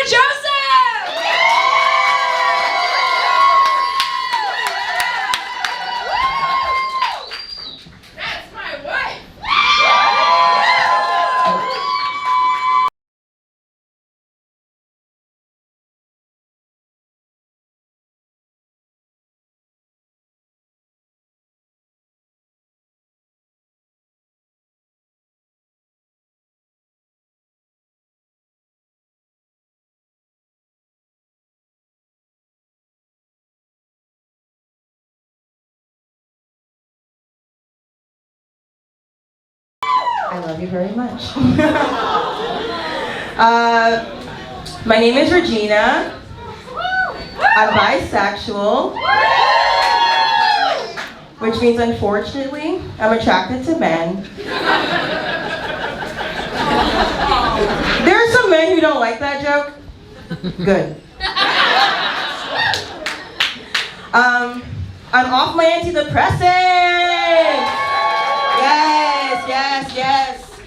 Joseph! That's my wife! I love you very much. My name is Regina. I'm bisexual, which means unfortunately I'm attracted to men. There are some men who don't like that joke. Good. I'm off my antidepressants. Yes.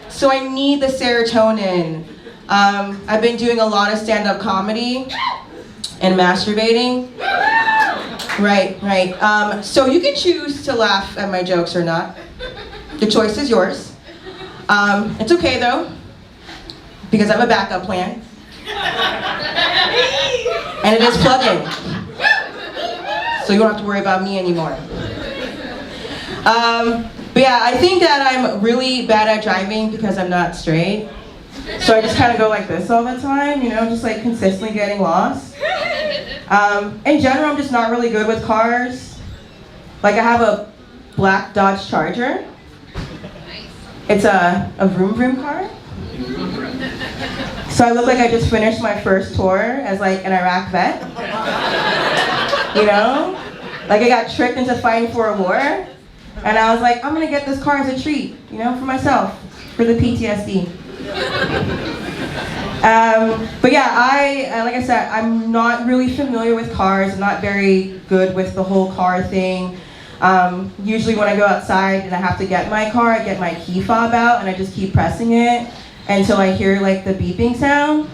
So I need the serotonin. I've been doing a lot of stand-up comedy and masturbating. Right. So you can choose to laugh at my jokes or not. The choice is yours. It's okay though, because I have a backup plan. And it is plug-in. So you don't have to worry about me anymore. But yeah, I think that I'm really bad at driving because I'm not straight. So I just kind of go like this all the time, just like consistently getting lost. In general, I'm just not really good with cars. Like I have a black Dodge Charger. It's a vroom vroom car. So I look like I just finished my first tour as like an Iraq vet. Like I got tricked into fighting for a war. And I was like, I'm gonna get this car as a treat, for myself, for the PTSD. But yeah, like I said, I'm not really familiar with cars. I'm not very good with the whole car thing. Usually when I go outside and I have to get my car, I get my key fob out and I just keep pressing it until I hear like the beeping sound.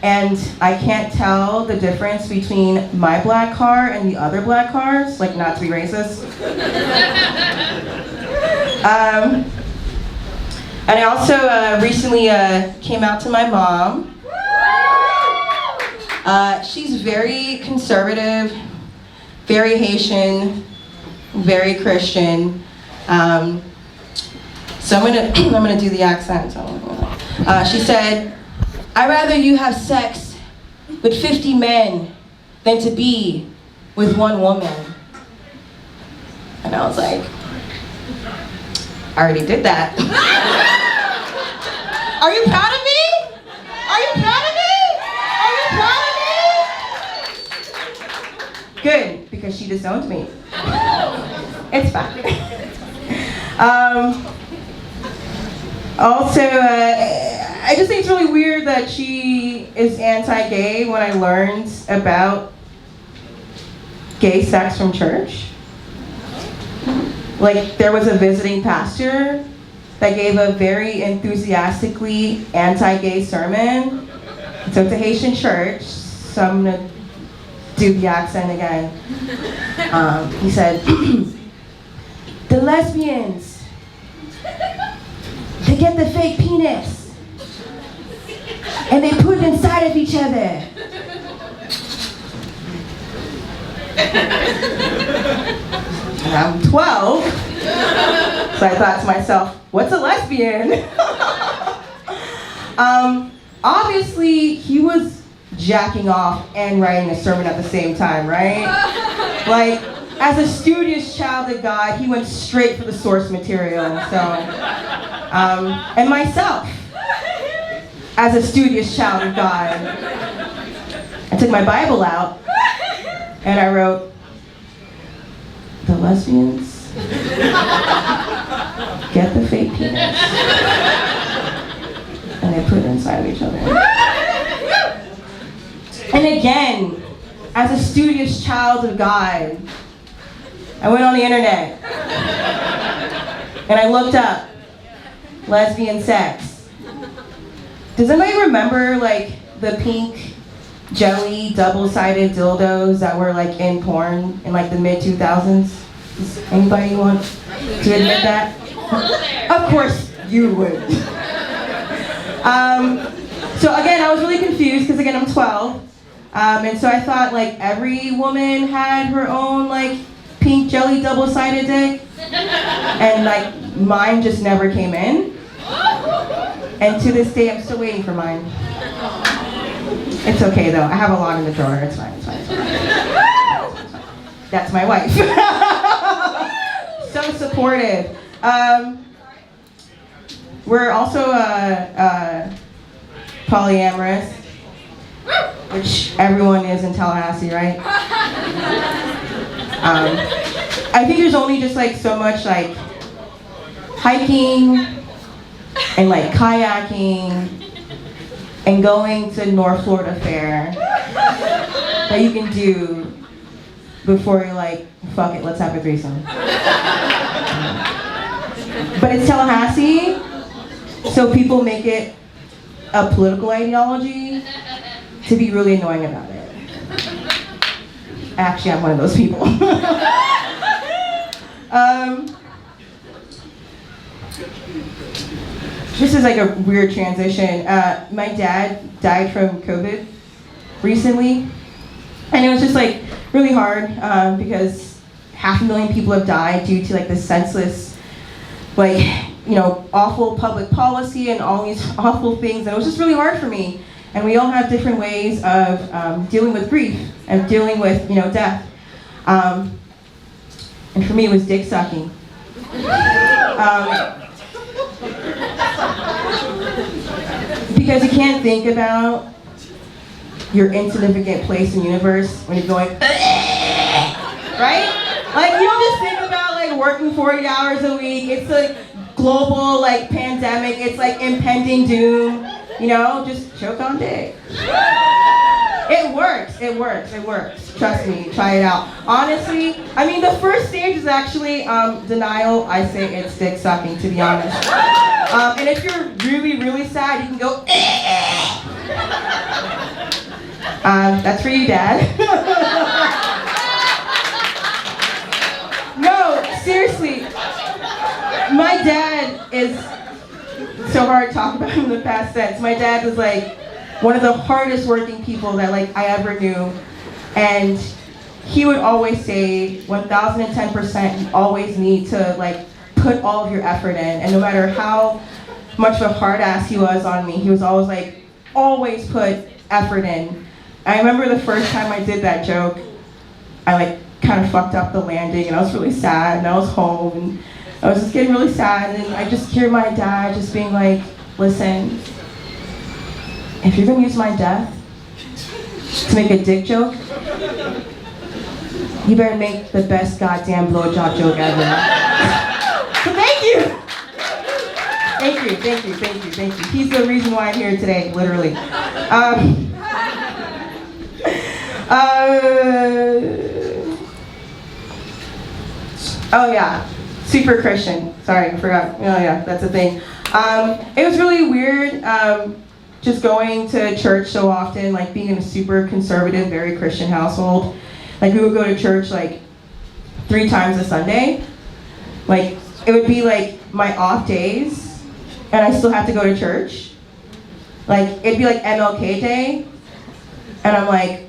And I can't tell the difference between my black car and the other black cars, like not to be racist. And I also recently came out to my mom. She's very conservative, very Haitian, very Christian. So I'm gonna do the accent. She said, "I'd rather you have sex with 50 men than to be with one woman." And I was like, I already did that. Are you proud of me? Are you proud of me? Are you proud of me? Good, because she disowned me. It's fine. Also, I just think it's really weird that she is anti-gay when I learned about gay sex from church. Like, there was a visiting pastor that gave a very enthusiastically anti-gay sermon. So it's a Haitian church, so I'm gonna do the accent again. He said, "The lesbians, they get the fake penis and they put it inside of each other." And I'm 12, so I thought to myself, what's a lesbian? Obviously, he was jacking off and writing a sermon at the same time, right? Like, as a studious child of God, he went straight for the source material. So, and myself, as a studious child of God, I took my Bible out and I wrote, "The lesbians get the fake penis and they put it inside of each other." And again, as a studious child of God, I went on the internet and I looked up lesbian sex. Does anybody remember like the pink jelly double-sided dildos that were like in porn in like the mid-2000s? Does anybody want to admit that? Of course you would. So again, I was really confused because again, I'm 12. And so I thought like every woman had her own like pink jelly double-sided dick. And like mine just never came in. And to this day, I'm still waiting for mine. It's okay though, I have a lot in the drawer, it's fine, it's fine, it's fine. That's my wife. So supportive. We're also polyamorous, which everyone is in Tallahassee, right? I think there's only just like so much like hiking and like kayaking and going to North Florida Fair that you can do before you're like, fuck it, let's have a threesome. But it's Tallahassee, so people make it a political ideology to be really annoying about it. Actually, I'm one of those people. This is like a weird transition. My dad died from COVID recently, and it was just like really hard because 500,000 people have died due to like the senseless, like, you know, awful public policy and all these awful things, and it was just really hard for me. And we all have different ways of dealing with grief and dealing with, you know, death. And for me, it was dick sucking. Because you can't think about your insignificant place in the universe when you're going, right? Like, you don't just think about like working 40 hours a week. It's like global like pandemic. It's like impending doom. You know, just choke on dick. It works, it works, it works. Trust me, try it out. Honestly, I mean, the first stage is actually denial. I say it's dick sucking, to be honest. And if you're really, really sad, you can go, that's for you, Dad. No, seriously. My dad is so hard to talk about him in the past tense. My dad was like one of the hardest working people that like I ever knew, and he would always say 1010% you always need to like put all of your effort in, and no matter how much of a hard ass he was on me, he was always like, always put effort in. I remember the first time I did that joke, I like kind of fucked up the landing and I was really sad and I was home and I was just getting really sad, and I just hear my dad just being like, listen, if you're gonna use my death to make a dick joke, you better make the best goddamn blowjob joke ever. So thank you! Thank you, thank you, thank you, thank you. He's the reason why I'm here today, literally. Oh yeah. Super Christian. Sorry, I forgot. Oh yeah, that's a thing. It was really weird just going to church so often, like being in a super conservative, very Christian household. Like we would go to church like 3 times a Sunday. Like it would be like my off days and I still have to go to church. Like it'd be like MLK Day and I'm like,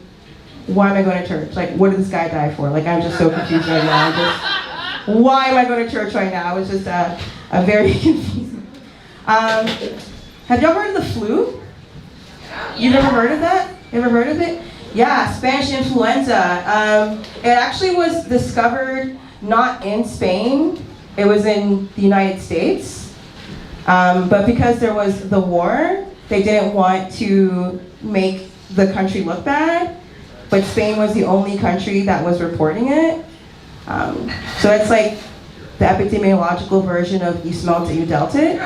why am I going to church? Like what did this guy die for? Like I'm just so confused right now. Why am I going to church right now? It was just a very confusing. Have y'all heard of the flu? You've ever heard of that? You ever heard of it? Yeah, Spanish influenza. It actually was discovered not in Spain. It was in the United States. But because there was the war, they didn't want to make the country look bad. But Spain was the only country that was reporting it. So it's like the epidemiological version of you smelt it, you dealt it.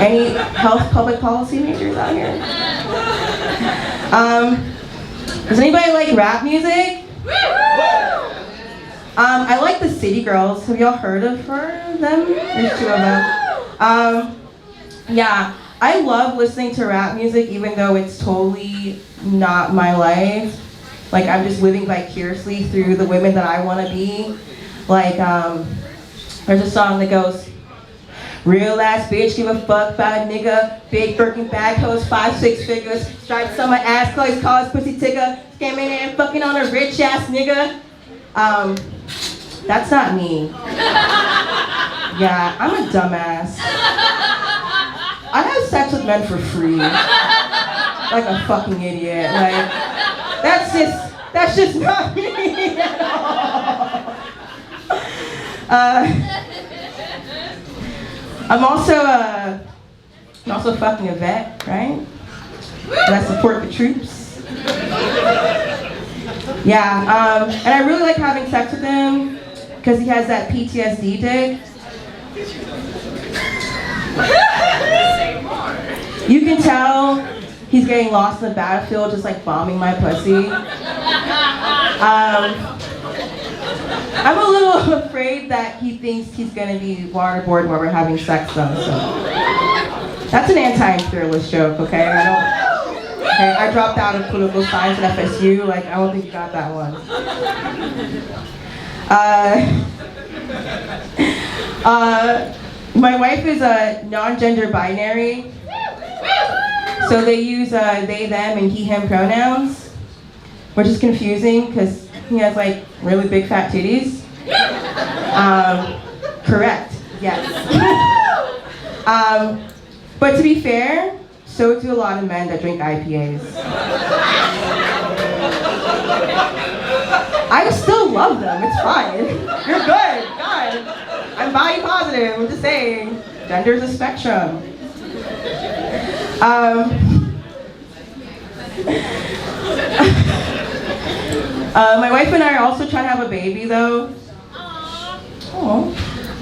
Any health public policy majors out here? Does anybody like rap music? I like the City Girls. Have y'all heard of them? There's 2 of them. Yeah. I love listening to rap music even though it's totally not my life. Like I'm just living vicariously through the women that I want to be. Like there's a song that goes, real ass bitch, give a fuck about a nigga. Big Birkin bag, hoes, 5-6 figures. Stripes on my ass, clothes, call his pussy tigger. Scamming and fucking on a rich ass nigga. That's not me. Yeah, I'm a dumbass. I have sex with men for free. Like a fucking idiot. Like, that's just not me at all. I'm also fucking a vet, right? And I support the troops. Yeah, and I really like having sex with him because he has that PTSD dick. You can tell he's getting lost in the battlefield, just like bombing my pussy. I'm a little afraid that he thinks he's gonna be waterboarded while we're having sex though, so. That's an anti-imperialist joke, okay? I dropped out of political science at FSU, like I don't think you got that one. My wife is a non-gender binary, so they use they, them, and he, him pronouns, which is confusing because he has like really big fat titties. Correct, yes. But to be fair, so do a lot of men that drink IPAs. I still love them, it's fine. You're good, God. I'm body positive, I'm just saying. Gender's a spectrum. My wife and I are also trying to have a baby though.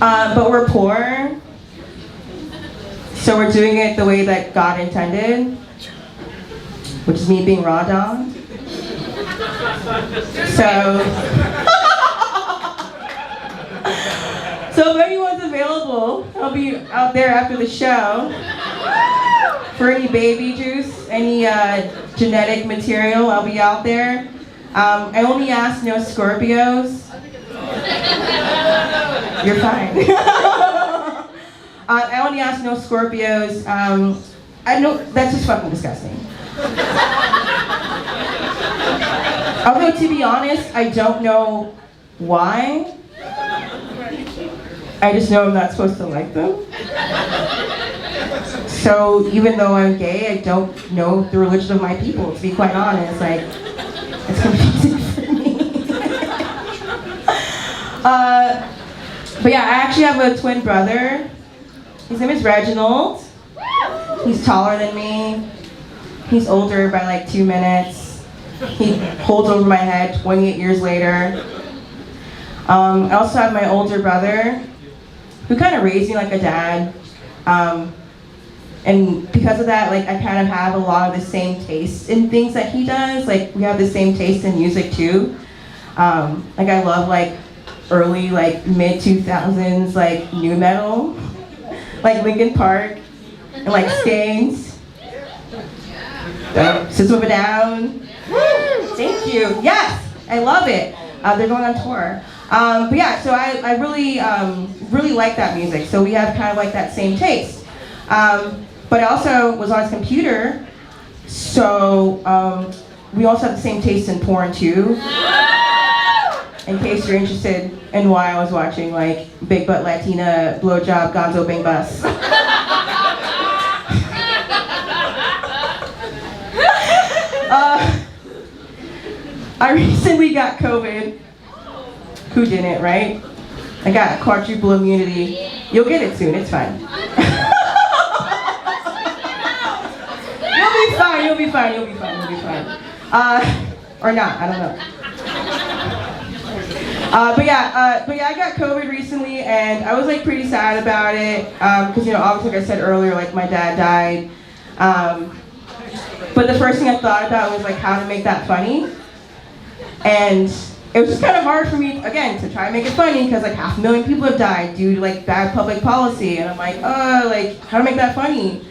But we're poor. So we're doing it the way that God intended, which is me being raw dog. So if anyone's available, I'll be out there after the show for any baby juice, any genetic material. I'll be out there. I only ask no Scorpios. You're fine. I only ask no Scorpios. I know that's just fucking disgusting. Although to be honest, I don't know why. I just know I'm not supposed to like them. So even though I'm gay, I don't know the religion of my people, to be quite honest. Like, it's confusing for me. But yeah, I actually have a twin brother. His name is Reginald. He's taller than me. He's older by like 2 minutes. He holds over my head 28 years later. I also have my older brother, who kind of raised me like a dad. And because of that, like I kind of have a lot of the same tastes in things that he does. Like we have the same taste in music too. Like I love like early, like mid 2000s, like nu metal, like Linkin Park, and like Stains. System of a Down. Thank you. Yes, I love it. They're going on tour. But yeah, so I really, really like that music. So we have kind of like that same taste. But I also was on his computer, so we also have the same taste in porn too. In case you're interested in why I was watching like Big Butt Latina Blowjob Gonzo Bang Bus. I recently got COVID. Who didn't, right? I got quadruple immunity. You'll get it soon, it's fine. You'll be fine. Or not, I don't know. But yeah, I got COVID recently, and I was like pretty sad about it, because obviously like I said earlier, like my dad died. But the first thing I thought about was like how to make that funny. And it was just kind of hard for me, again, to try and make it funny, because like 500,000 people have died due to like bad public policy, and I'm like, like how to make that funny?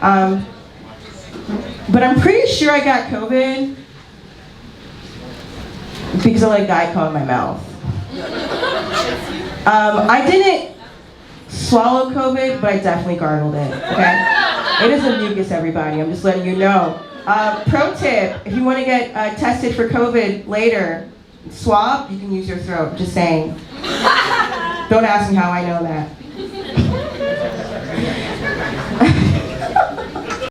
But I'm pretty sure I got COVID because I let a guy come in my mouth. I didn't swallow COVID, but I definitely gargled it, okay? It is a mucus, everybody. I'm just letting you know. Pro tip, if you want to get tested for COVID later, swab, you can use your throat. Just saying. Don't ask me how I know that.